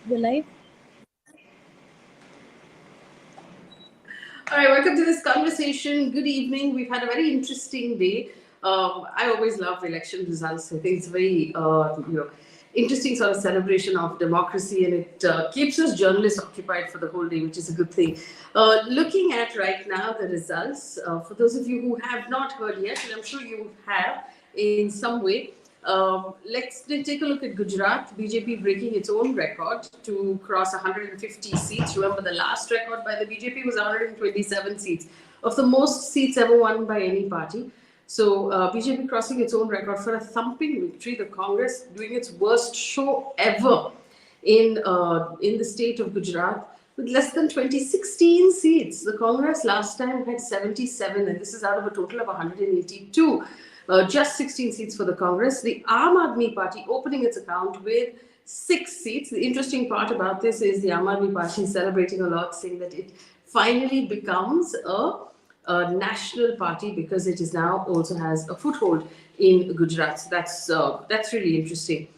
The live. All right, welcome to this conversation. Good evening. We've had a very interesting day. I always love election results. I think it's a very, interesting sort of celebration of democracy, and it keeps us journalists occupied for the whole day, which is a good thing. Looking at right now the results, for those of you who have not heard yet, and I'm sure you have in some way. Let's take a look at Gujarat. BJP breaking its own record to cross 150 seats. Remember, the last record by the BJP was 127 seats, of the most seats ever won by any party. So BJP crossing its own record for a thumping victory. The Congress doing its worst show ever in the state of Gujarat with less than 2016 seats. The Congress last time had 77, and this is out of a total of 182. Just 16 seats for the Congress. The Aam Aadmi Party opening its account with 6 seats. The interesting part about this is the Aam Aadmi Party is celebrating a lot, saying that it finally becomes a national party because it is now also has a foothold in Gujarat. So that's really interesting.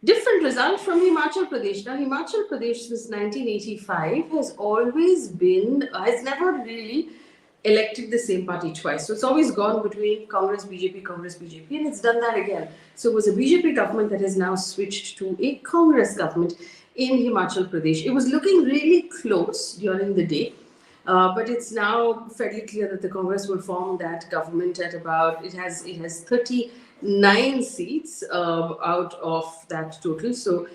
Different result from Himachal Pradesh. Now, Himachal Pradesh since 1985 has never really elected the same party twice. So it's always gone between Congress, BJP, and it's done that again. So it was a BJP government that has now switched to a Congress government in Himachal Pradesh. It was looking really close during the day. But it's now fairly clear that the Congress will form that government at about it has 39 seats out of that total. So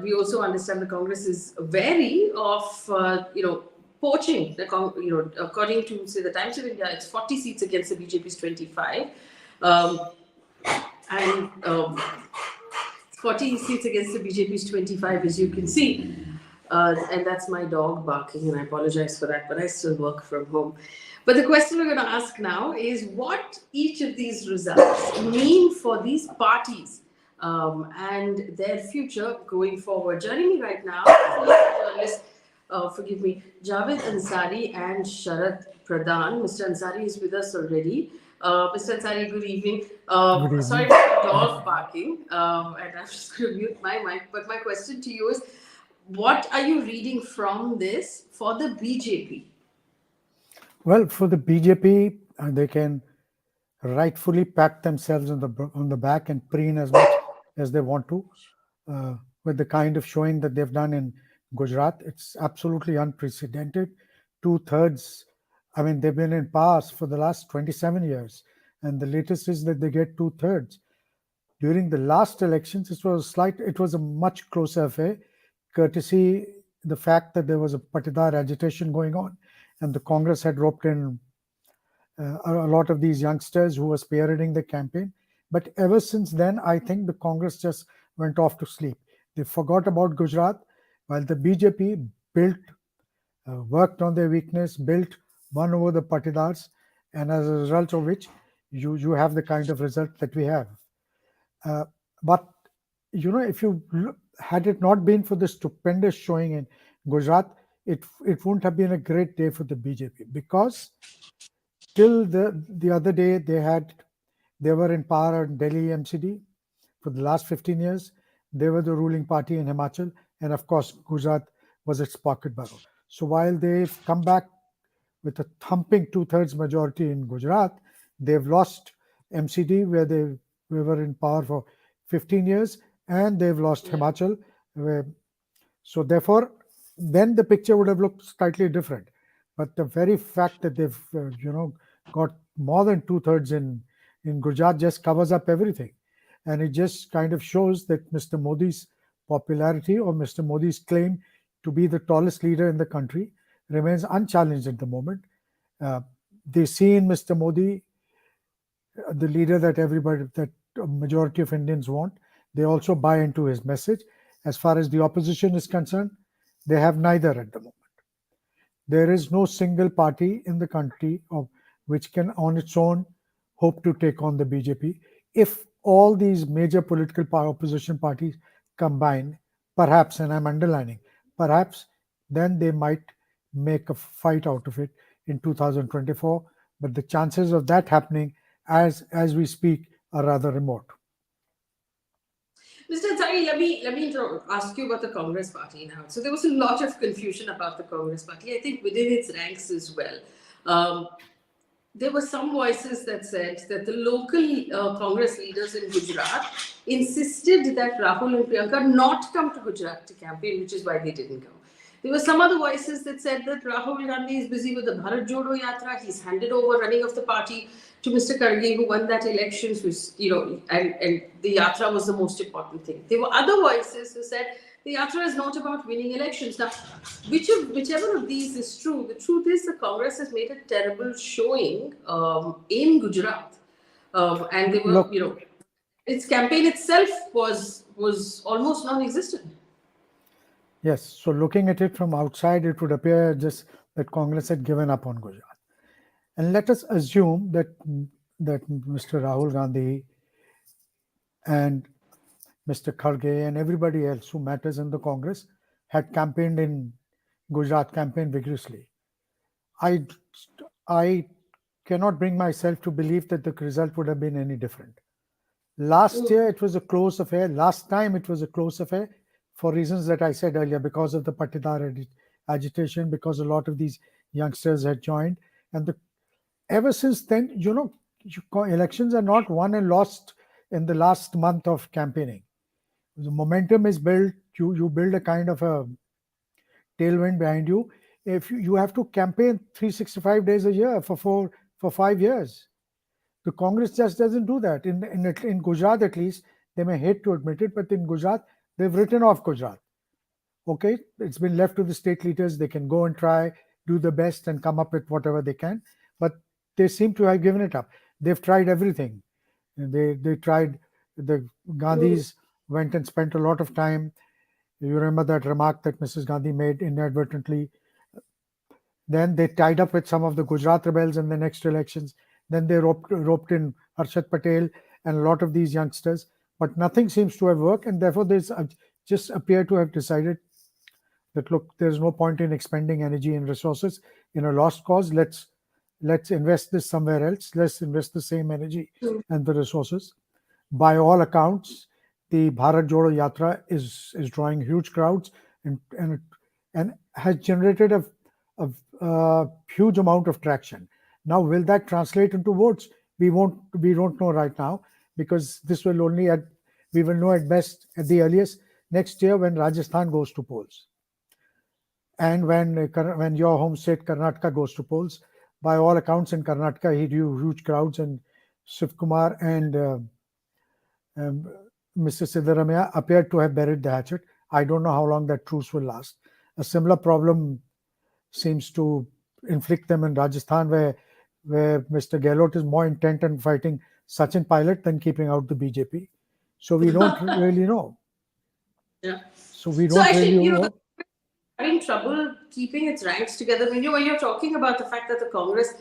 we also understand the Congress is wary of poaching. According to say the Times of India, it's 40 seats against the BJP's 25. Um, and 40 seats against the BJP's 25, as you can see. And that's my dog barking, and I apologize for that, but I still work from home. But the question we're going to ask now is what each of these results mean for these parties and their future going forward. Joining me right now, journalists, forgive me, Javed Ansari and Sharat Pradhan. Mr. Ansari is with us already. Mr. Ansari, good evening. Good Sorry evening. for the dog barking, and I'm just going to mute my mic. But my question to you is, what are you reading from this for the BJP? Well, for the BJP, they can rightfully pat themselves on the back and preen as much as they want to, with the kind of showing that they've done in Gujarat. It's absolutely unprecedented. Two-thirds. I mean, they've been in power for the last 27 years, and the latest is that they get two-thirds. During the last elections, it was a much closer affair, courtesy the fact that there was a Patidar agitation going on, and the Congress had roped in a lot of these youngsters who were spearheading the campaign. But ever since then, I think the Congress just went off to sleep. They forgot about Gujarat, while the BJP worked on their weakness, won over the Patidars, and as a result of which, you have the kind of result that we have. But if had it not been for the stupendous showing in Gujarat, it wouldn't have been a great day for the BJP, because till the other day they were in power at Delhi MCD for the last 15 years. They were the ruling party in Himachal, and of course Gujarat was its pocket borough. So while they've come back with a thumping two-thirds majority in Gujarat, they've lost MCD, where we were in power for 15 years, and they've lost Himachal. So therefore, then the picture would have looked slightly different. But the very fact that they've got more than two-thirds in Gujarat just covers up everything. And it just kind of shows that Mr. Modi's popularity, or Mr. Modi's claim to be the tallest leader in the country, remains unchallenged at the moment. They see in Mr. Modi the leader that a majority of Indians want. They also buy into his message. As far as the opposition is concerned, they have neither at the moment. There is no single party in the country which can on its own hope to take on the BJP. If all these major political opposition parties combine, perhaps, and I'm underlining, perhaps, then they might make a fight out of it in 2024. But the chances of that happening as we speak are rather remote. Mr. Ansari, let me ask you about the Congress Party now. So there was a lot of confusion about the Congress Party. I think within its ranks as well. Um, there were some voices that said that the local Congress leaders in Gujarat insisted that Rahul and Priyanka not come to Gujarat to campaign, which is why they didn't go. There were some other voices that said that Rahul Gandhi is busy with the Bharat Jodo Yatra. He's handed over running of the party to Mr. Karge, who won that election. And the Yatra was the most important thing. There were other voices who said the Yatra is not about winning elections. Now, whichever of these is true, the truth is the Congress has made a terrible showing in Gujarat. And they were, Look, its campaign itself was almost non-existent. yes. So looking at it from outside, it would appear just that Congress had given up on Gujarat. And let us assume that Mr. Rahul Gandhi and Mr. Kharge and everybody else who matters in the Congress had campaigned in Gujarat, campaigned vigorously. I I cannot bring myself to believe that the result would have been any different. Last year it was a close affair. Last time it was a close affair for reasons that I said earlier, because of the Patidar agitation, because a lot of these youngsters had joined, and ever since then, elections are not won and lost in the last month of campaigning. The momentum is built. You build a kind of a tailwind behind you. If you have to campaign 365 days a year for 5 years, the Congress just doesn't do that. In Gujarat, at least, they may hate to admit it, but in Gujarat, they've written off Gujarat. Okay, it's been left to the state leaders. They can go and try, do the best, and come up with whatever they can. But they seem to have given it up. They've tried everything. They tried. The Gandhis went and spent a lot of time. You remember that remark that Mrs. Gandhi made inadvertently. Then they tied up with some of the Gujarat rebels in the next elections. Then they roped in Harshat Patel and a lot of these youngsters. But nothing seems to have worked, and therefore they just appear to have decided that, look, there's no point in expending energy and resources in a lost cause. Let's invest this somewhere else. Let's invest the same energy and the resources. By all accounts, the Bharat Jodo Yatra is drawing huge crowds and has generated a huge amount of traction. Now, will that translate into votes? We don't know right now, because this will we will know at best at the earliest next year when Rajasthan goes to polls, and when your home state Karnataka goes to polls. By all accounts, in Karnataka, he drew huge crowds, and Shiv Kumar and Mr. Siddaramaiah appeared to have buried the hatchet. I don't know how long that truce will last. A similar problem seems to inflict them in Rajasthan, where Mr. Gehlot is more intent on fighting Sachin Pilot than keeping out the BJP. So we don't really know. Yeah. So we So don't actually, really know. having trouble keeping its ranks together. When you're talking about the fact that the Congress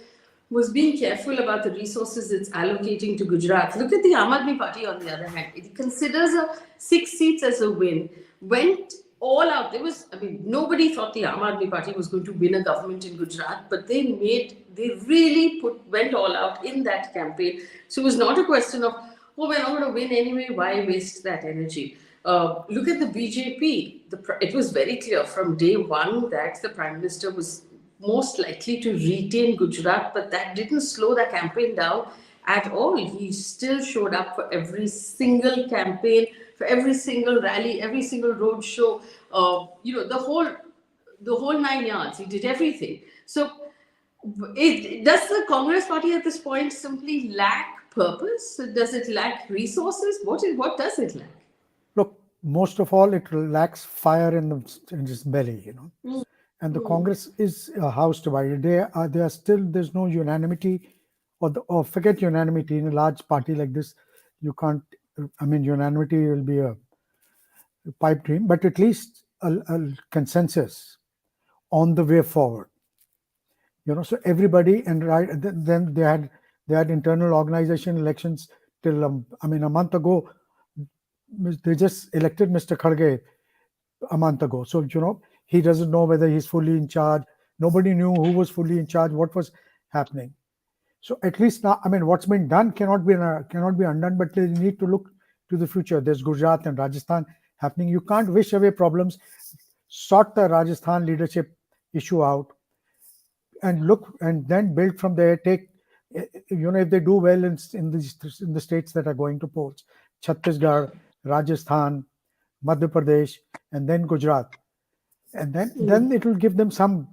was being careful about the resources it's allocating to Gujarat. Look at the Aam Aadmi Party on the other hand. It considers 6 seats as a win. Went all out. Nobody thought the Aam Aadmi Party was going to win a government in Gujarat, but they really went all out in that campaign. So it was not a question of, oh, we're not going to win anyway, why waste that energy? Look at the BJP. It was very clear from day one that the Prime Minister was most likely to retain Gujarat, but that didn't slow the campaign down at all. He still showed up for every single campaign, for every single rally, every single road show. The whole 9 yards. He did everything. So, does the Congress Party at this point simply lack purpose? Does it lack resources? What does it lack? Look, most of all, it lacks fire in its belly, And the Congress is a house divided. There's no unanimity, or forget unanimity in a large party like this. You can't. Unanimity will be a pipe dream, but at least a consensus on the way forward. So everybody, and right then they had internal organization elections till a month ago. They just elected Mr. Kharge a month ago. So he doesn't know whether he's fully in charge. Nobody knew who was fully in charge, what was happening. So at least now, what's been done cannot be undone, but they need to look to the future. There's Gujarat and Rajasthan happening. You can't wish away problems. Sort the Rajasthan leadership issue out and look, and then build from there. Take, if they do well in the states that are going to polls, Chhattisgarh, Rajasthan, Madhya Pradesh, and then Gujarat, and then it will give them some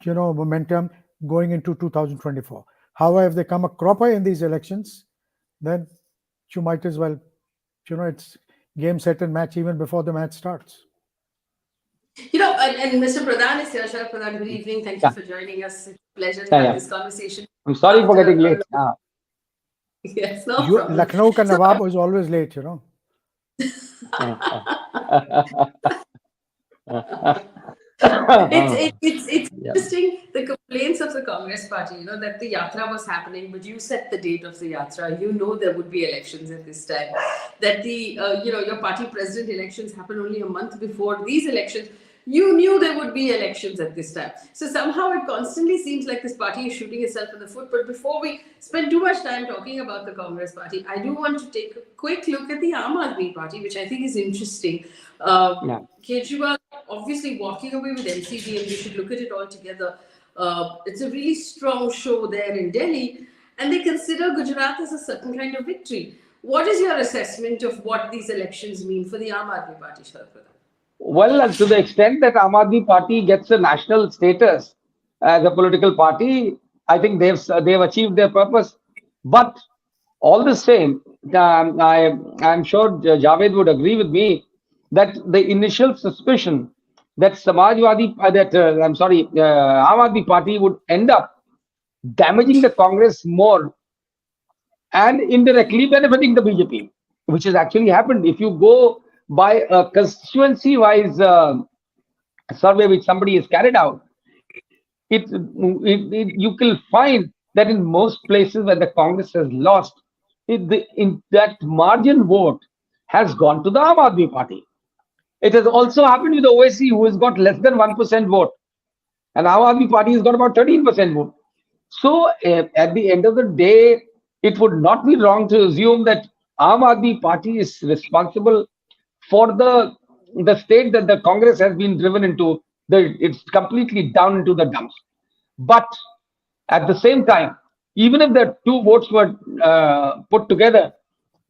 momentum going into 2024. However, if they come a cropper in these elections, then you might as well, it's game, set, and match even before the match starts. And Mr. Pradhan is here. Sharat Pradhan, good evening. Thank you for joining us. It's a pleasure to have this conversation. I'm sorry for getting late. Yes, no problem. Lucknow ka Nawab is always late, It's interesting, the complaints of the Congress party, that the yatra was happening, but you set the date of the yatra. You know there would be elections at this time. That your party president elections happened only a month before these elections. You knew there would be elections at this time. So somehow it constantly seems like this party is shooting itself in the foot. But before we spend too much time talking about the Congress party, I do want to take a quick look at the Aam Aadmi party, which I think is interesting. Kejriwal obviously walking away with NCD, and we should look at it all together. It's a really strong show there in Delhi, and they consider Gujarat as a certain kind of victory. What is your assessment of what these elections mean for the Aam Aadmi party, Sharat Pradhan? Well, to the extent that Aam Aadmi Party gets a national status as a political party, I think they've achieved their purpose. But all the same, I'm sure Javed would agree with me that the initial suspicion that Aam Aadmi Party would end up damaging the Congress more and indirectly benefiting the BJP, which has actually happened. If you go by a constituency-wise survey which somebody has carried out, you will find that in most places where the Congress has lost, in that margin vote has gone to the Aam Aadmi Party. It has also happened with the OSC, who has got less than 1% vote, and Aam Aadmi Party has got about 13% vote. So at the end of the day, it would not be wrong to assume that Aam Aadmi Party is responsible for the state that the Congress has been driven into. It's completely down into the dumps. But at the same time, even if the two votes were put together,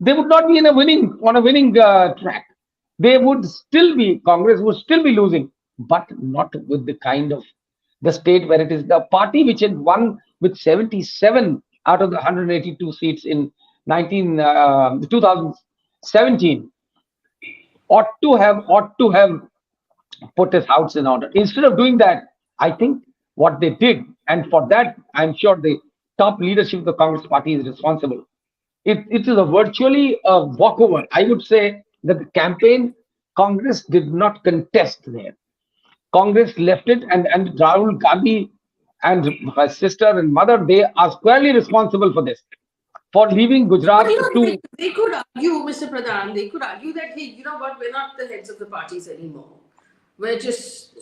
they would not be on a winning track. Congress would still be losing, but not with the kind of the state where it is. The party which had won with 77 out of the 182 seats in 2017 ought to have put his house in order. Instead of doing that, I think what they did, and for that, I'm sure the top leadership of the Congress party is responsible. It is virtually a walkover. I would say that the campaign, Congress did not contest there. Congress left it, and Rahul Gandhi and her sister and mother, they are squarely responsible for this, for leaving Gujarat to... They could argue, Mr. Pradhan, they could argue that, hey, you know what, we're not the heads of the parties anymore. We're just,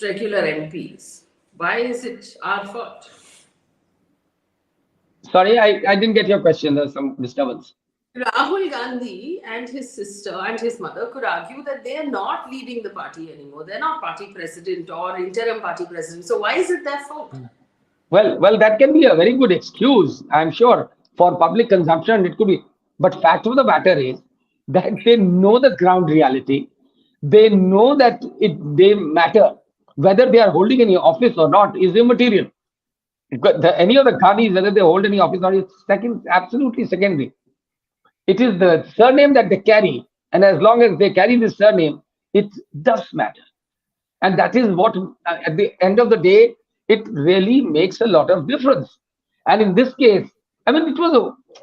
regular MPs. Why is it our fault? Sorry, I didn't get your question. There's some disturbance. Rahul Gandhi and his sister and his mother could argue that they are not leading the party anymore. They're not party president or interim party president. So why is it their fault? Well, that can be a very good excuse, I'm sure, for public consumption. It could be. But fact of the matter is that they know the ground reality. They know that they matter. Whether they are holding any office or not is immaterial. Any of the Gandhis, whether they hold any office or not, is absolutely secondary. It is the surname that they carry, and as long as they carry this surname, it does matter. And that is what, at the end of the day, it really makes a lot of difference. And in this case, I mean,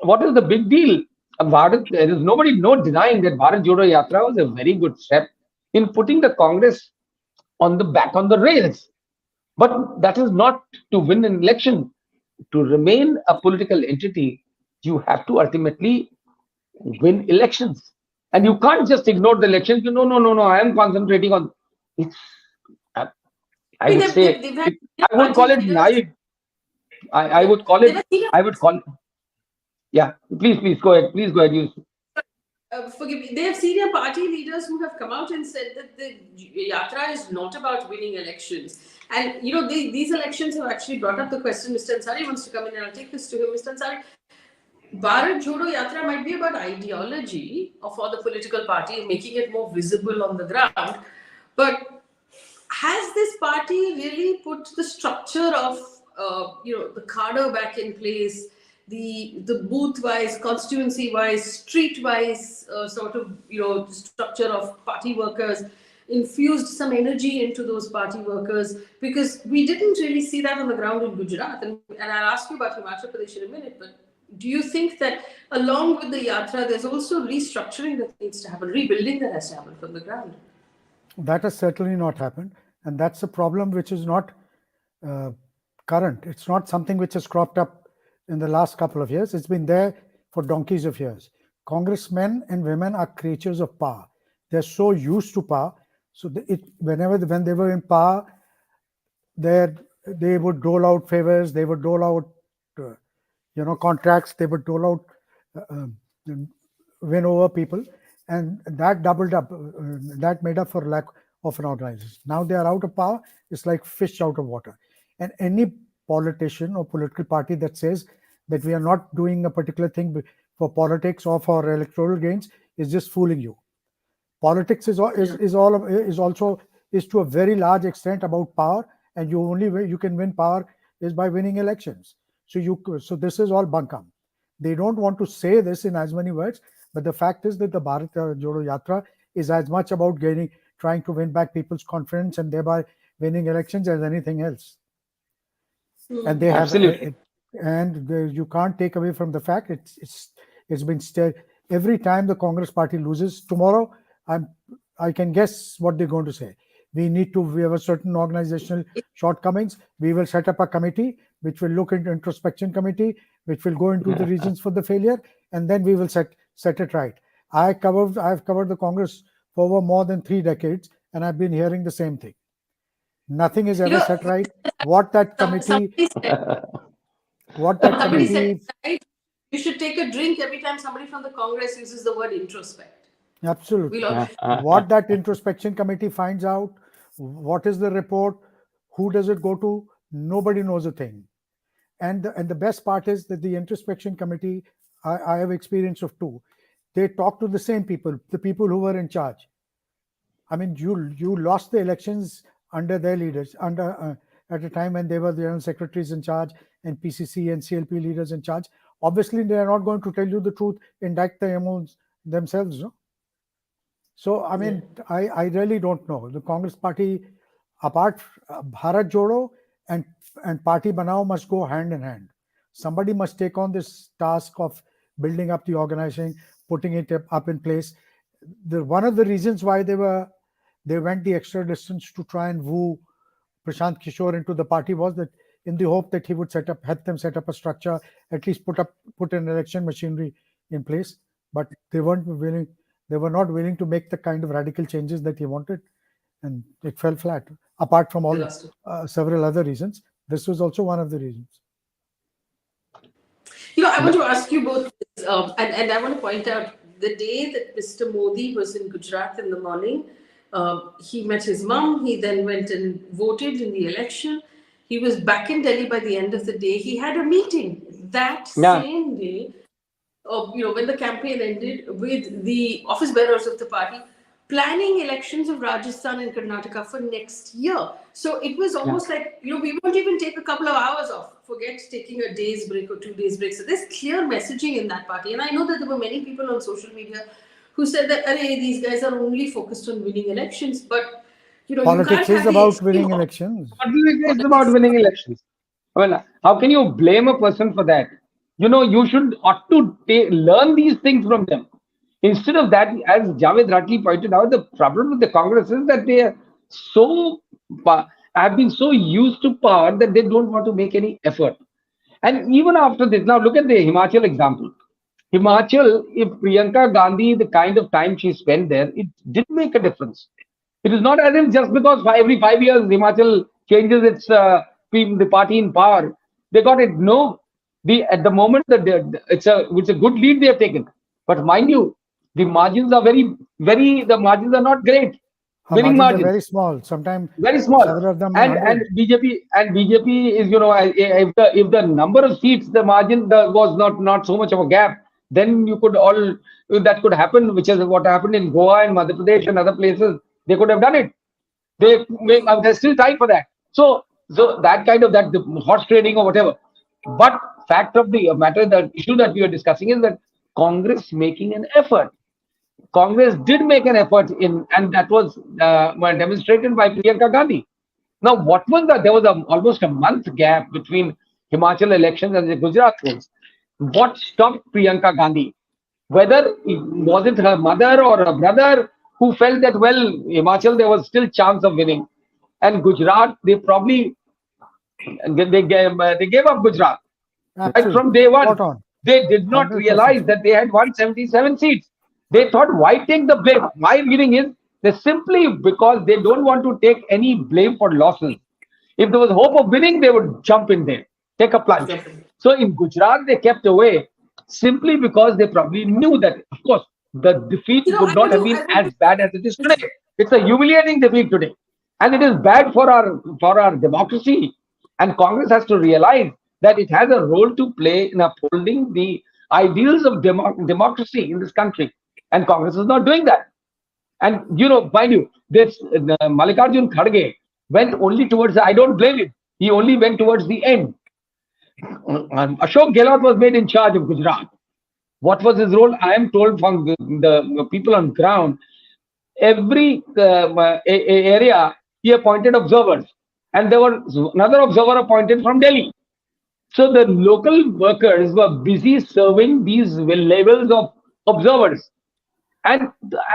what is the big deal? There is no denying that Bharat Jodo Yatra was a very good step in putting the Congress on the rails. But that is not to win an election. To remain a political entity, you have to ultimately win elections. And you can't just ignore the elections. No, I am concentrating on it. I would call it naive. I would call it. Yeah, please go ahead. forgive me, they have senior party leaders who have come out and said that the yatra is not about winning elections. And these elections have actually brought up the question. Mr. Ansari wants to come in, and I'll take this to him. Mr. Ansari, Bharat Jodo Yatra might be about ideology for the political party, making it more visible on the ground. But has this party really put the structure of the cadre back in place, the booth-wise, constituency-wise, street-wise sort of structure of party workers, infused some energy into those party workers? Because we didn't really see that on the ground in Gujarat, and I'll ask you about Himachal Pradesh in a minute, but do you think that along with the yatra, there's also restructuring that needs to happen, rebuilding that has to happen from the ground? That has certainly not happened. And that's a problem which is not current. It's not something which has cropped up in the last couple of years. It's been there for donkeys of years. Congressmen and women are creatures of power. They're so used to power. So when they were in power, they would dole out favors. They would dole out contracts. They would dole out win over people, and that doubled up. That made up for lack of an organization. Now they are out of power. It's like fish out of water. And any politician or political party that says that we are not doing a particular thing for politics or for electoral gains is just fooling you. Politics is also to a very large extent about power, and only way you can win power is by winning elections. So this is all bunkum. They don't want to say this in as many words, but the fact is that the Bharat Jodo Yatra is as much about trying to win back people's confidence and thereby winning elections as anything else. And they have absolutely, you can't take away from the fact it's been every time the Congress party loses. Tomorrow, I can guess what they're going to say. We have a certain organizational shortcomings. We will set up a committee which will look into introspection committee, which will go into the reasons for the failure, and then we will set it right. I've covered the Congress for over more than 3 decades, and I've been hearing the same thing. Nothing is ever set right. What that committee said, you should take a drink every time somebody from the Congress uses the word introspect. Absolutely. What that introspection committee finds out, what is the report, who does it go to, nobody knows a thing. And the best part is that the introspection committee, I have experience of 2. They talk to the same people, the people who were in charge. I mean, you lost the elections under their leaders, at a time when they were the general secretaries in charge and PCC and CLP leaders in charge. Obviously, they are not going to tell you the truth, indict the MOs themselves. No? So, I mean, I really don't know. The Congress party, apart Bharat Jodo and Party Banao must go hand in hand. Somebody must take on this task of building up the organization, putting it up in place. One of the reasons why they went the extra distance to try and woo Prashant Kishore into the party was that in the hope that he would help them set up a structure, at least put an election machinery in place. But they weren't willing. They were not willing to make the kind of radical changes that he wanted, and it fell flat. Apart from all several other reasons, this was also one of the reasons. I want to ask you both, and I want to point out the day that Mr. Modi was in Gujarat in the morning, he met his mum. He then went and voted in the election. He was back in Delhi by the end of the day. He had a meeting that same day, when the campaign ended, with the office bearers of the party, planning elections of Rajasthan and Karnataka for next year. So it was almost like, we won't even take a couple of hours off. Forget taking a day's break or 2 days break. So there's clear messaging in that party. And I know that there were many people on social media who said that, these guys are only focused on winning elections. But, politics is about winning elections. Politics is about winning elections. Well, how can you blame a person for that? You ought to learn these things from them. Instead of that, as Javed rightly pointed out, the problem with the Congress is that they are have been so used to power that they don't want to make any effort. And even after this, now look at the Himachal example. Himachal, if Priyanka Gandhi, the kind of time she spent there, it did make a difference. It is not as if just because every 5 years Himachal changes its the party in power, they got it. No, at the moment that it's a good lead they have taken. But mind you, The margins are the margins are not great. Her Winning margins are margins. very small. Sometimes Very small. several of them in And 100. BJP is, if the number of seats, the margin was not so much of a gap, then you could all that could happen, which is what happened in Goa and Madhya Pradesh and other places. They could have done it. They're still tight for that. So that kind of that the horse trading or whatever. But fact of the matter, the issue that we are discussing is that Congress making an effort. Congress did make an effort in, and that was demonstrated by Priyanka Gandhi. Now, what was that? There was almost a month gap between Himachal elections and the Gujarat ones. What stopped Priyanka Gandhi? Whether it was it her mother or her brother who felt that, well, Himachal there was still chance of winning, and Gujarat they probably they gave up Gujarat right from Absolutely. day one. Spot on. They did not 100% realize spot. that they had 177 seats. They thought, why take the blame? My reading is they simply because they don't want to take any blame for losses. If there was hope of winning, they would jump in there, take a plunge. Definitely. So in Gujarat, they kept away simply because they probably knew that, of course, the defeat would not have been I want as bad as it is today. It's a humiliating defeat today, and it is bad for our democracy. And Congress has to realize that it has a role to play in upholding the ideals of democracy in this country, and Congress is not doing that. And mind you, this Mallikarjun Kharge went only towards. I don't blame him. He only went towards the end. Ashok Gehlot was made in charge of Gujarat. What was his role? I am told from the people on ground. Every area he appointed observers, and there was another observer appointed from Delhi. So the local workers were busy serving these levels of observers, and what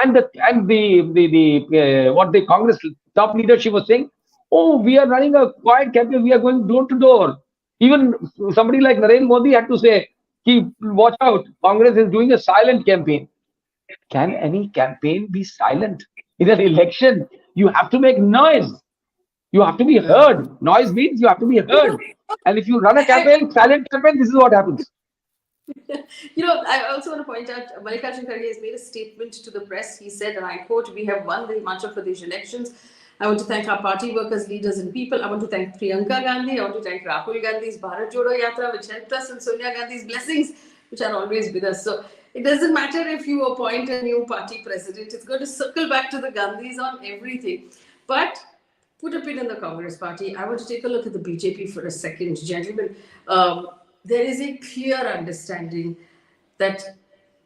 the Congress top leadership was saying, oh, we are running a quiet campaign, we are going door to door. Even somebody like Narendra Modi had to say, keep watch out, Congress is doing a silent campaign. Can any campaign be silent? In an election, you have to make noise. You have to be heard. Noise means you have to be heard. And if you run a campaign, silent campaign, this is what happens. I also want to point out, Mallikarjun Kharge has made a statement to the press. He said, and I quote, "We have won the Himachal Pradesh elections. I want to thank our party workers, leaders, and people. I want to thank Priyanka Gandhi. I want to thank Rahul Gandhi's Bharat Jodo Yatra, which helped us, and Sonia Gandhi's blessings, which are always with us." So it doesn't matter if you appoint a new party president; it's going to circle back to the Gandhis on everything. But put a pin in the Congress party. I want to take a look at the BJP for a second, gentlemen. There is a clear understanding that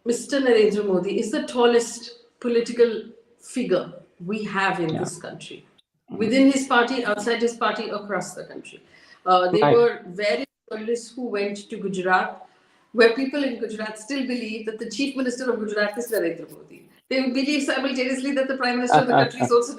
Mr. Narendra Modi is the tallest political figure we have in this country, within his party, outside his party, across the country. There Right. were various journalists who went to Gujarat, where people in Gujarat still believe that the chief minister of Gujarat is Narendra Modi. They believe simultaneously that the prime minister of the country is also.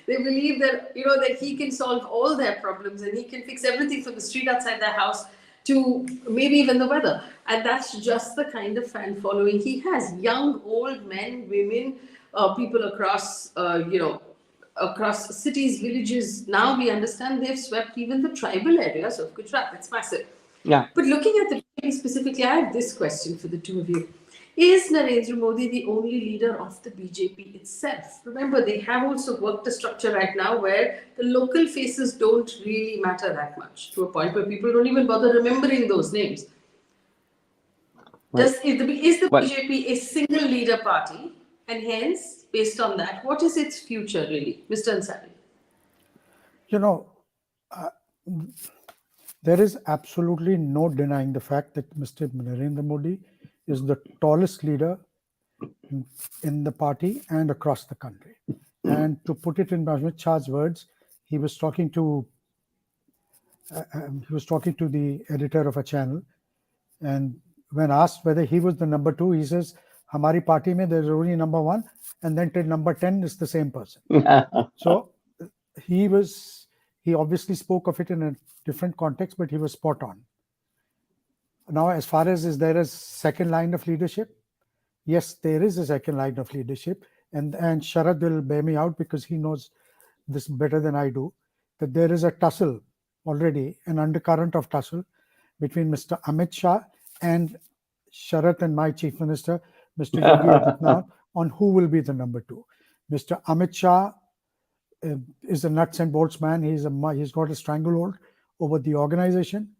They believe that that he can solve all their problems and he can fix everything from the street outside their house to maybe even the weather. And that's just the kind of fan following he has. Young, old men, women, people across across cities, villages. Now we understand they've swept even the tribal areas of Gujarat. It's massive. Yeah. But looking at the BJP specifically, I have this question for the two of you. Is Narendra Modi the only leader of the BJP itself? Remember, they have also worked a structure right now where the local faces don't really matter that much, to a point where people don't even bother remembering those names. Right. Is the Well, BJP a single leader party? And hence, based on that, what is its future really, Mr. Ansari? You know, there is absolutely no denying the fact that Mr. Narendra Modi is the tallest leader in the party and across the country. And to put it in Amit Shah's words, he was talking to the editor of a channel, and when asked whether he was the number two, he says, "Hamari party mein there's only number one, and then till number 10 is the same person." So he obviously spoke of it in a different context, but he was spot on. Now, as far as is there a second line of leadership? Yes, there is a second line of leadership, and Sharat will bear me out because he knows this better than I do, that there is a tussle already, an undercurrent of tussle between Mr. Amit Shah and Sharat and my chief minister, Mr. Yogi Adityanath, on who will be the number two. Mr. Amit Shah is a nuts and bolts man. He's got a stranglehold over the organization.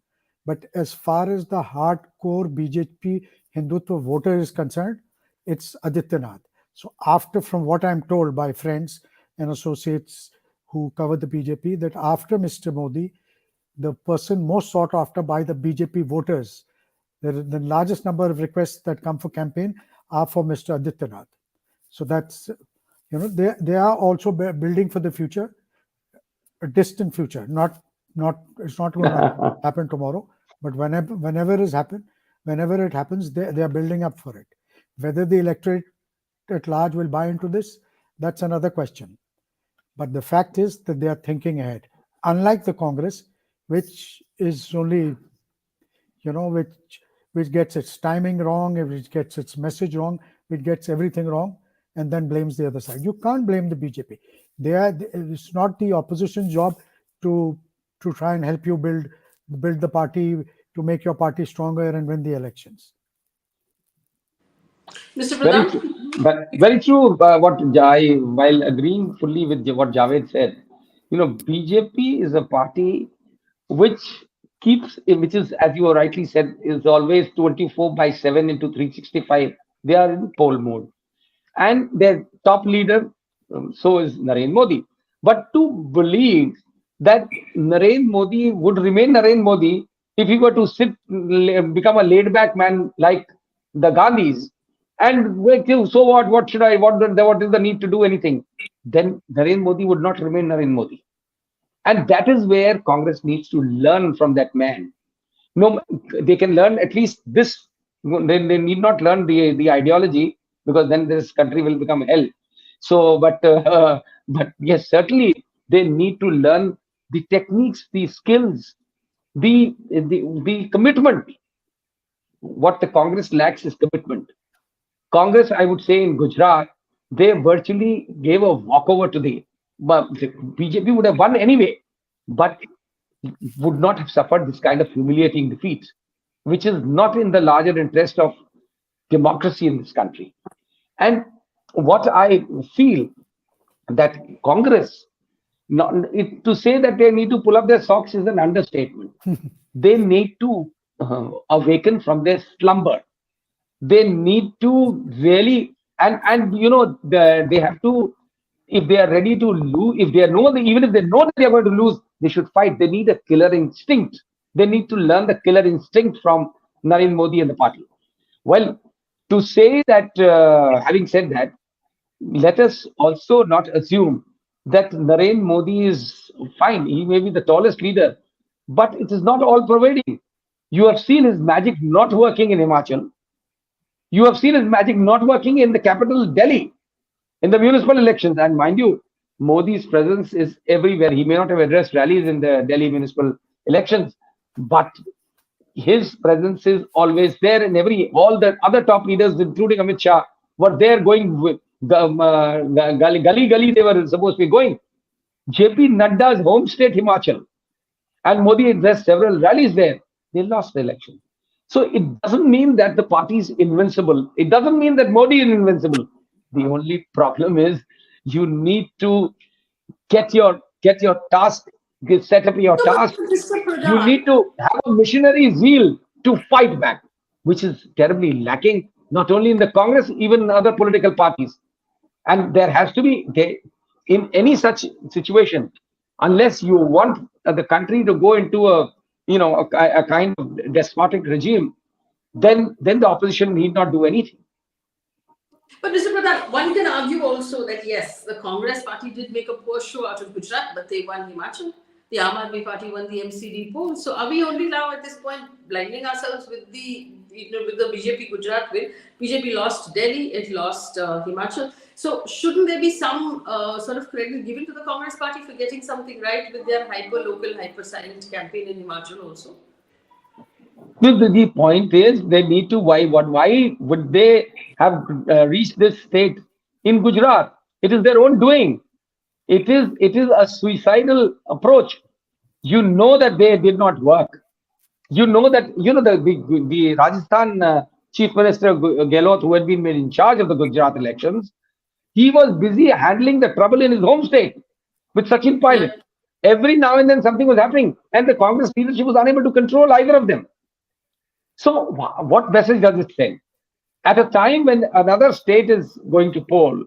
But as far as the hardcore BJP Hindutva voter is concerned, it's Adityanath. So after, from what I'm told by friends and associates who cover the BJP, that after Mr. Modi, the person most sought after by the BJP voters, the largest number of requests that come for campaign are for Mr. Adityanath. So that's, they are also building for the future, a distant future. It's not going to happen tomorrow, but whenever it happens, they are building up for it. Whether the electorate at large will buy into this, that's another question. But the fact is that they are thinking ahead. Unlike the Congress, which is only, which gets its timing wrong, which gets its message wrong, which gets everything wrong, and then blames the other side. You can't blame the BJP. It's not the opposition's job to try and help you build the party, to make your party stronger and win the elections. Mr. Very Pradhan? true. But very true. While agreeing fully with what Javed said, BJP is a party which which is, as you rightly said, is always 24/7 into 365. They are in poll mode. And their top leader, so is Narendra Modi. But to believe that Narendra Modi would remain Narendra Modi if he were to become a laid-back man like the Gandhis, and so what? What should I? What is the need to do anything? Then Narendra Modi would not remain Narendra Modi, and that is where Congress needs to learn from that man. No, they can learn at least this. They need not learn the ideology, because then this country will become hell. So, but yes, certainly they need to learn the techniques, the skills, the commitment. What the Congress lacks is commitment. Congress, I would say, in Gujarat, they virtually gave a walkover to the BJP would have won anyway, but would not have suffered this kind of humiliating defeat, which is not in the larger interest of democracy in this country. And what I feel that Congress, to say that they need to pull up their socks is an understatement. They need to awaken from their slumber. They need to really, and they have to, if they are ready to lose, even if they know that they are going to lose, they should fight. They need a killer instinct. They need to learn the killer instinct from Narendra Modi and the party. Well, to say that, having said that, let us also not assume that Narendra Modi is fine. He may be the tallest leader, but it is not all pervading. You have seen his magic not working in Himachal. You have seen his magic not working in the capital, Delhi, in the municipal elections. And mind you, Modi's presence is everywhere. He may not have addressed rallies in the Delhi municipal elections, but his presence is always there. And all the other top leaders, including Amit Shah, were there going with gully they were supposed to be going. JP Nadda's home state, Himachal, and Modi addressed several rallies there. They lost the election. So it doesn't mean that the party is invincible. It doesn't mean that Modi is invincible. The only problem is you need to get your task, set up your task. You need to have a missionary zeal to fight back, which is terribly lacking, not only in the Congress, even in other political parties. And there has to be, in any such situation, unless you want the country to go into a kind of despotic regime, then the opposition need not do anything. But Mr. Pradhan, one can argue also that yes, the Congress party did make a poor show out of Gujarat, but they won Himachal. The Aam Aadmi party won the MCD poll. So are we only now at this point blinding ourselves with the BJP Gujarat win? BJP lost Delhi, it lost Himachal. So shouldn't there be some sort of credit given to the Congress party for getting something right with their hyper-local, hyper-silent campaign in Himachal also? The point is, they need to, why would they have reached this state in Gujarat? It is their own doing. It is a suicidal approach. You know that they did not work. You know that the Rajasthan Chief Minister Gehlot, who had been made in charge of the Gujarat elections, he was busy handling the trouble in his home state with Sachin Yeah. Pilot. Every now and then something was happening, and the Congress leadership was unable to control either of them. So, what message does it send? At a time when another state is going to poll,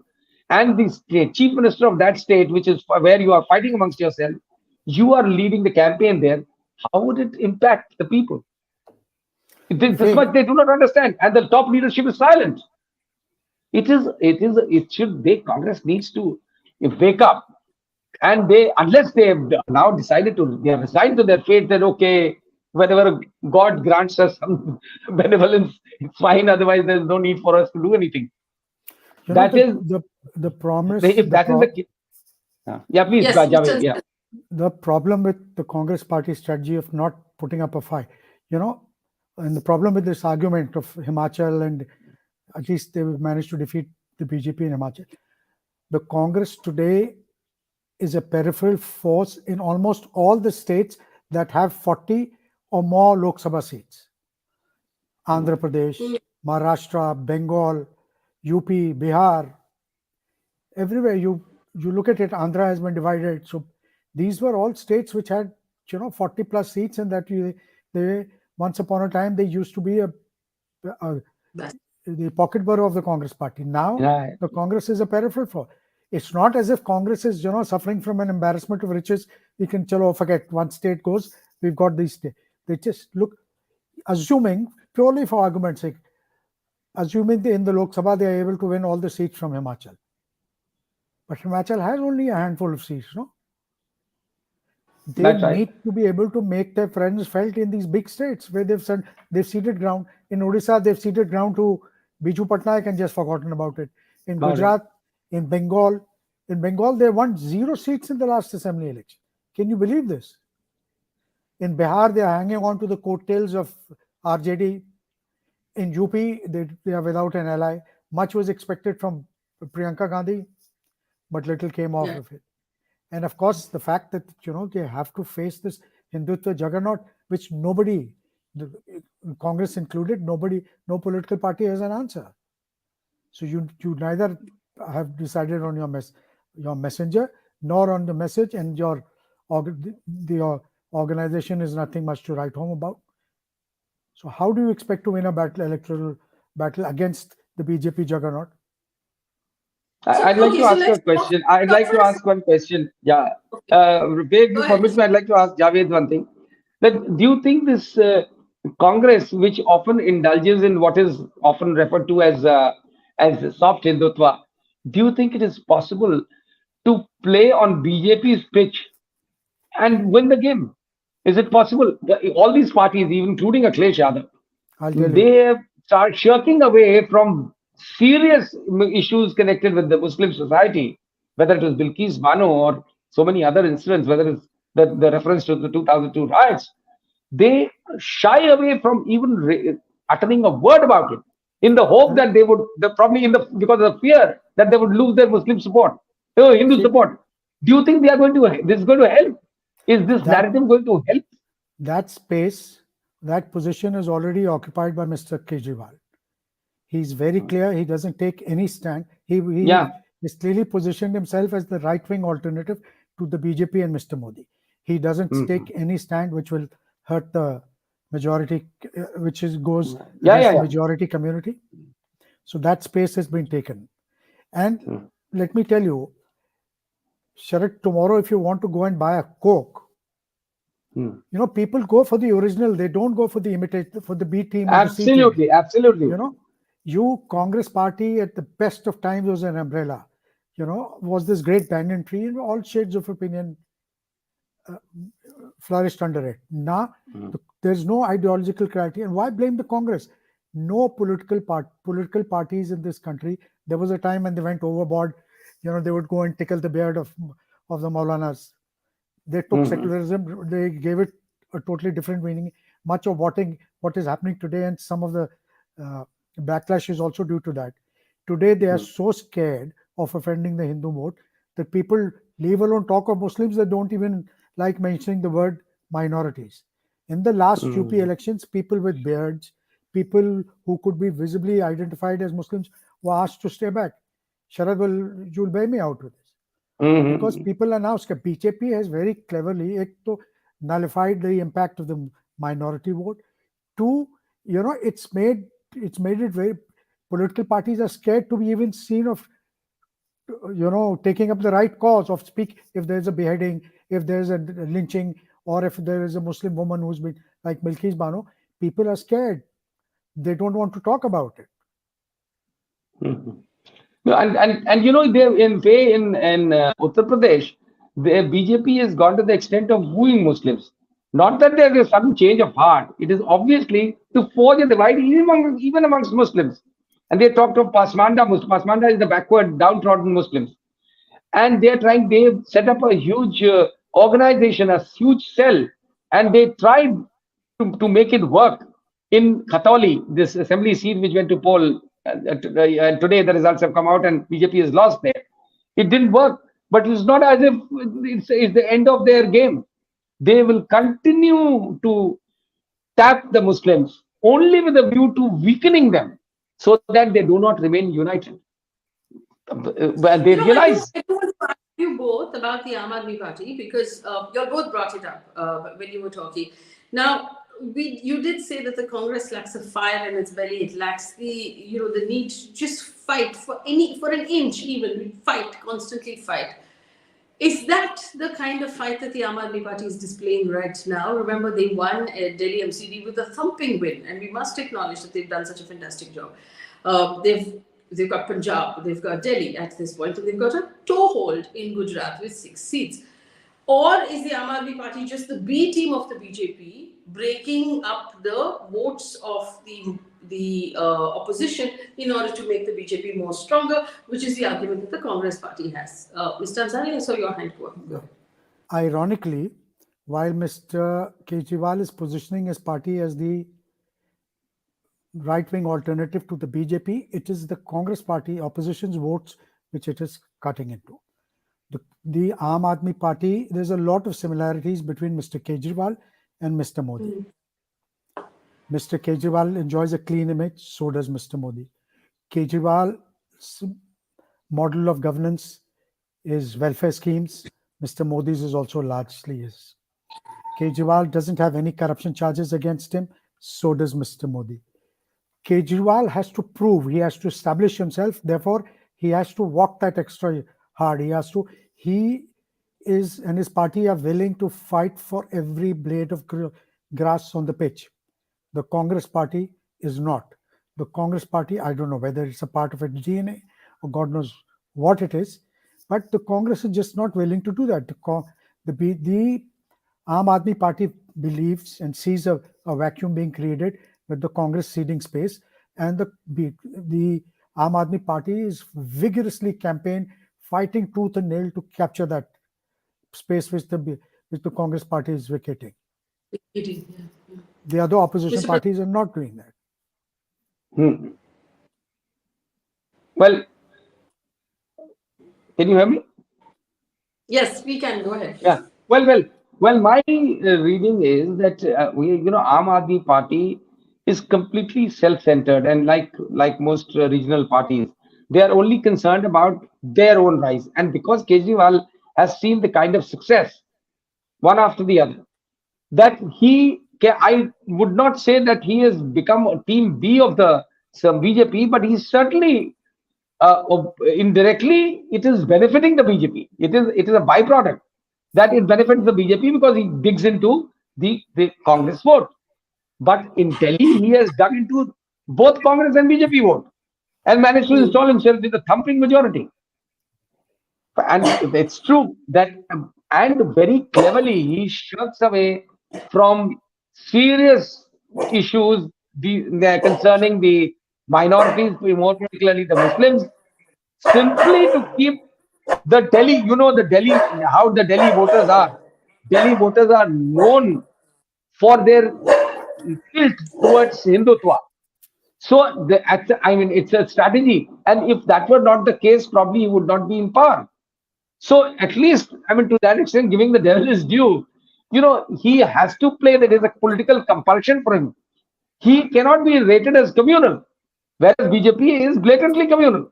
and the chief minister of that state, which is where you are fighting amongst yourself, you are leading the campaign there. How would it impact the people? This Faye, much they do not understand, and the top leadership is silent. It should. They Congress needs to wake up, and unless they have now decided to, they have resigned to their fate that okay, whenever God grants us some benevolence, it's fine. Otherwise, there's no need for us to do anything. you know That is, the promise if that is the case. Yeah, please, Yes, Javed. Mr. Yeah, the problem with the Congress party strategy of not putting up a fight, you know, and the problem with this argument of Himachal, and at least they managed to defeat the BJP in Himachal. The Congress today is a peripheral force in almost all the states that have 40 or more Lok Sabha seats. Andhra Pradesh, Maharashtra, Bengal, UP, Bihar, everywhere you look at it, Andhra has been divided. So these were all states which had 40 plus seats, and that they once upon a time they used to be a the pocketbook of the Congress party. Now right. the Congress is a peripheral for. It's not as if Congress is suffering from an embarrassment of riches. We can forget one state goes. We've got these states. They just look, assuming purely for argument's sake, assuming in the Lok Sabha they are able to win all the seats from Himachal. But Himachal has only a handful of seats, no? They That's right. need to be able to make their presence felt in these big states where they've ceded ground. In Odisha, they've ceded ground to Biju Patnaik and just forgotten about it. In Got it. Gujarat, in Bengal, they won 0 seats in the last assembly election. Can you believe this? In Bihar, they are hanging on to the coattails of RJD. In UP, they are without an ally. Much was expected from Priyanka Gandhi, but little came off of it. And of course, the fact that they have to face this Hindutva juggernaut, which nobody, the Congress included, no political party has an answer. So you neither have decided on your messenger nor on the message, and your organization is nothing much to write home about. So how do you expect to win a electoral battle against the BJP juggernaut? I'd like to So ask you let's a question. I'd like to ask one question. Yeah. If you go ahead. permit me, I'd like to ask Javed one thing. That do you think this Congress, which often indulges in what is often referred to as soft Hindutva, do you think it is possible to play on BJP's pitch and win the game? Is it possible? All these parties, even including Akhilesh Yadav, I'll tell you. they start shirking away from serious issues connected with the Muslim society, whether it was Bilqis Bano or so many other incidents, whether it's the reference to the 2002 riots. They shy away from even uttering a word about it in the hope that they would, probably because of the fear that they would lose their Muslim support, Hindu See, support. Do you think this is going to help? Is this that narrative going to help? that space, that position is already occupied by Mr. Kejriwal. He's very clear. He doesn't take any stand. He Yeah. has clearly positioned himself as the right-wing alternative to the BJP and Mr. Modi. He doesn't take any stand which will hurt the majority, goes Yeah, against yeah, the yeah. majority community. So that space has been taken. And let me tell you, Sharat, tomorrow if you want to go and buy a Coke, people go for the original. They don't go for the imitate, for the B team or the C team. Absolutely, absolutely. You Congress party at the best of times was an umbrella. Was this great banyan tree, and all shades of opinion flourished under it. Now, there's no ideological clarity, and why blame the Congress? No political parties in this country. There was a time when they went overboard. They would go and tickle the beard of the Maulanas. They took secularism, they gave it a totally different meaning. Much of what is happening today, and some of the backlash is also due to that. Today, they are so scared of offending the Hindu vote that people, leave alone talk of Muslims, they don't even like mentioning the word minorities. In the last UP elections, people with beards, people who could be visibly identified as Muslims were asked to stay back. Sharad, you'll bear me out with this. Because Mhm. people are now scared. BJP has very cleverly nullified the impact of the minority vote. Two, it's made it very, political parties are scared to be even seen of taking up the right cause of speak if there's a beheading, if there's a lynching, or if there is a Muslim woman who's been like Bilkis Bano. People are scared. They don't want to talk about it. Mhm. No, and they in Uttar Pradesh, the BJP has gone to the extent of wooing Muslims. Not that there is some change of heart. It is obviously to forge a divide even amongst Muslims. And they talked of Pasmanda. Pasmanda is the backward, downtrodden Muslims, and they've set up a huge organization, a huge cell, and they tried to make it work in Khatoli, this assembly seat which went to poll. And today the results have come out and BJP has lost there. It didn't work, but it's not as if it's the end of their game. They will continue to tap the Muslims only with a view to weakening them so that they do not remain united. Well, they realize. I do want to ask you both about the Aam Aadmi Party because you both brought it up when you were talking. Now, you did say that the Congress lacks a fire in its belly. It lacks the need to just fight for an inch, even fight, constantly fight. Is that the kind of fight that the Aam Aadmi Party is displaying right now? Remember, they won Delhi MCD with a thumping win, and we must acknowledge that they've done such a fantastic job. They've got Punjab, they've got Delhi at this point, and they've got a toehold in Gujarat with 6 seats. Or is the Aam Aadmi Party just the B team of the BJP, breaking up the votes of the opposition in order to make the BJP more stronger, which is the argument that the Congress Party has? Mr. Ansari, I saw your hand go up. Ironically, while Mr. Kejriwal is positioning his party as the right-wing alternative to the BJP, it is the Congress Party opposition's votes which it is cutting into. The Aam Aadmi Party, there's a lot of similarities between Mr. Kejriwal and Mr. Modi. Mr. Kejriwal enjoys a clean image, so does Mr. Modi. Kejriwal's model of governance is welfare schemes. Mr. Modi's is also largely his. Kejriwal doesn't have any corruption charges against him, so does Mr. Modi. Kejriwal has to prove, he has to establish himself, therefore he has to walk that extra hard. He is and his party are willing to fight for every blade of grass on the pitch. The Congress Party is not. The Congress Party, I don't know whether it's a part of its DNA or God knows what it is, but the Congress is just not willing to do that. The Aam Aadmi Party believes and sees a vacuum being created with the Congress ceding space, and the Aam Aadmi Party is vigorously campaign, fighting tooth and nail to capture that space which the Congress Party is vacating. The other opposition parties are not doing that. Well, can you hear me? Yes, we can. Go ahead. Yeah. Well. My reading is that Aam Aadmi Party is completely self-centered, and like most regional parties, they are only concerned about their own rise. And because Kejriwal has seen the kind of success one after the other, that I would not say that he has become a team B of the BJP, but he's certainly indirectly it is benefiting the BJP. It is a byproduct that it benefits the BJP because he digs into the Congress vote. But in Delhi, he has dug into both Congress and BJP vote and managed to install himself with a thumping majority. And it's true that, and very cleverly, he shirks away from serious issues concerning the minorities, more particularly the Muslims, simply to keep the Delhi, how the Delhi voters are. Delhi voters are known for their tilt towards Hindutva. So, it's a strategy. And if that were not the case, probably he would not be in power. So, at least, to that extent, giving the devil his due, he has to play that. It is a political compulsion for him He cannot be rated as communal, whereas BJP is blatantly communal.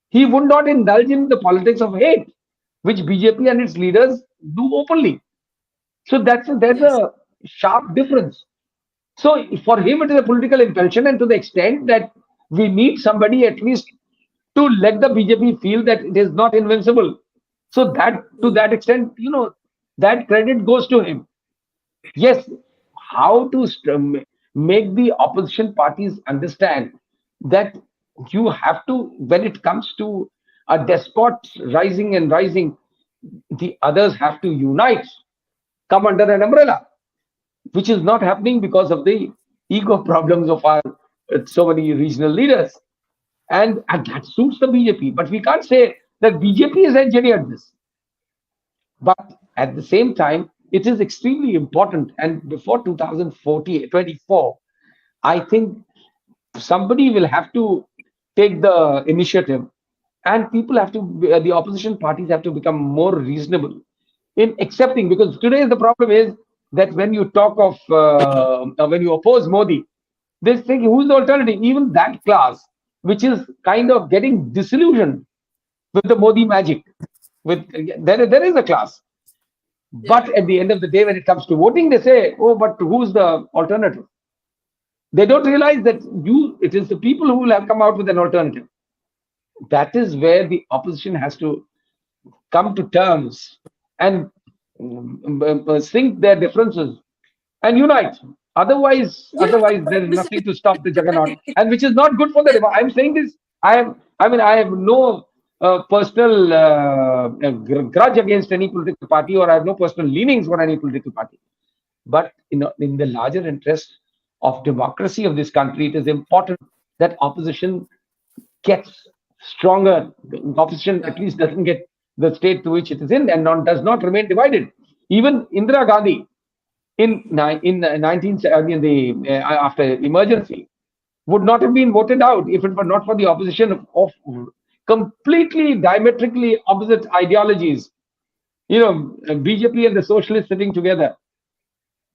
He would not indulge in the politics of hate, which BJP and its leaders do openly. So there's Yes. a sharp difference. So for him, it is a political impulsion, and to the extent that we need somebody at least to let the BJP feel that it is not invincible. So that to Mm. that extent, that credit goes to him. Yes, how to make the opposition parties understand that you have to, when it comes to a despot rising and rising, the others have to unite, come under an umbrella, which is not happening because of the ego problems of our so many regional leaders. And that suits the BJP. But we can't say that BJP has engineered this. But at the same time, it is extremely important. And before 2024, I think somebody will have to take the initiative, and people have to, the opposition parties have to become more reasonable in accepting. Because today the problem is that when you talk of, when you oppose Modi, they think who's the alternative? Even that class, which is kind of getting disillusioned with the Modi magic, with there is a class. Yeah. But at the end of the day, when it comes to voting, they say, oh, but who's the alternative? They don't realize that it is the people who will have come out with an alternative. That is where the opposition has to come to terms and sink their differences and unite. Otherwise, there is Mr. nothing to stop the juggernaut, and which is not good for the. I'm saying this. I have no personal grudge against any political party, or I have no personal leanings on any political party. But in the larger interest of democracy of this country, it is important that opposition gets stronger. Opposition at Yeah. least doesn't get the state to which it is in, and does not remain divided. Even Indira Gandhi in 19 in the after emergency would not have been voted out if it were not for the opposition of completely diametrically opposite ideologies. BJP and the socialists sitting together.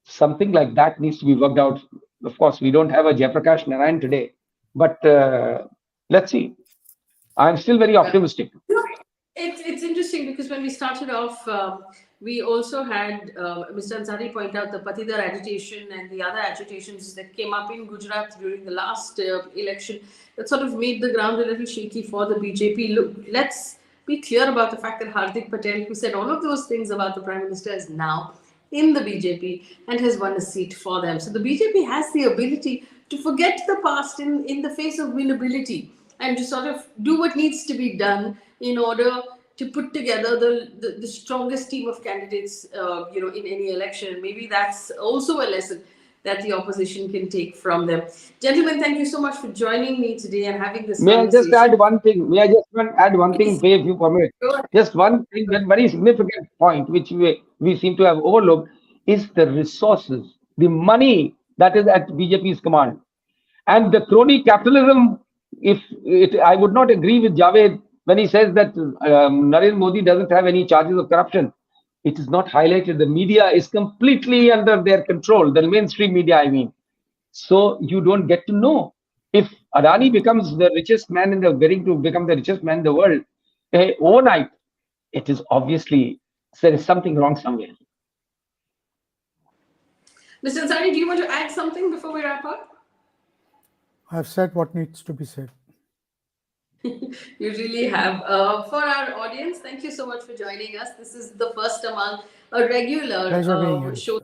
Something like that needs to be worked out. Of course, we don't have a Jayaprakash Narayan today, but let's see. I'm still very Yeah. optimistic. It's interesting because when we started off, we also had Mr. Ansari point out the Patidar agitation and the other agitations that came up in Gujarat during the last election that sort of made the ground a little shaky for the BJP. Look, let's be clear about the fact that Hardik Patel, who said all of those things about the Prime Minister, is now in the BJP and has won a seat for them. So the BJP has the ability to forget the past in the face of winnability and to sort of do what needs to be done in order to put together the strongest team of candidates, in any election. Maybe that's also a lesson that the opposition can take from them. Gentlemen, thank you so much for joining me today and having this May I just add conversation. one thing? May I just add one thing, Please Faye, if you permit? go ahead. Just one thing, one very significant point, which we seem to have overlooked, is the resources, the money that is at BJP's command. And the crony capitalism, I would not agree with Javed when he says that Narendra Modi doesn't have any charges of corruption. It is not highlighted. The media is completely under their control, the mainstream media, I mean. So you don't get to know. If Adani becomes the richest man in the getting to become the richest man in the world overnight, it is obviously there is something wrong somewhere. Mr. Ansari, do you want to add something before we wrap up? I've said what needs to be said. You really have. For our audience, thank you so much for joining us. This is the first among a regular Pleasure being here. show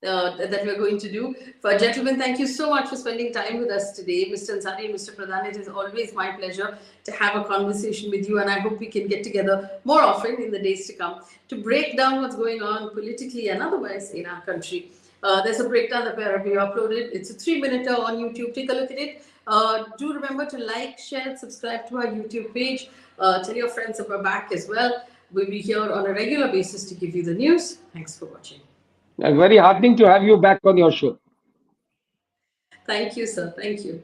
that we're going to do. For gentlemen, thank you so much for spending time with us today. Mr. Ansari and Mr. Pradhan, it is always my pleasure to have a conversation with you, and I hope we can get together more often in the days to come to break down what's going on politically and otherwise in our country. There's a breakdown that we uploaded. It's a 3-minute on YouTube. Take a look at it. Do remember to like, share, subscribe to our YouTube page. Tell your friends that we're back as well. We'll be here on a regular basis to give you the news. Thanks for watching. Very heartening to have you back on your show. Thank you, sir. Thank you.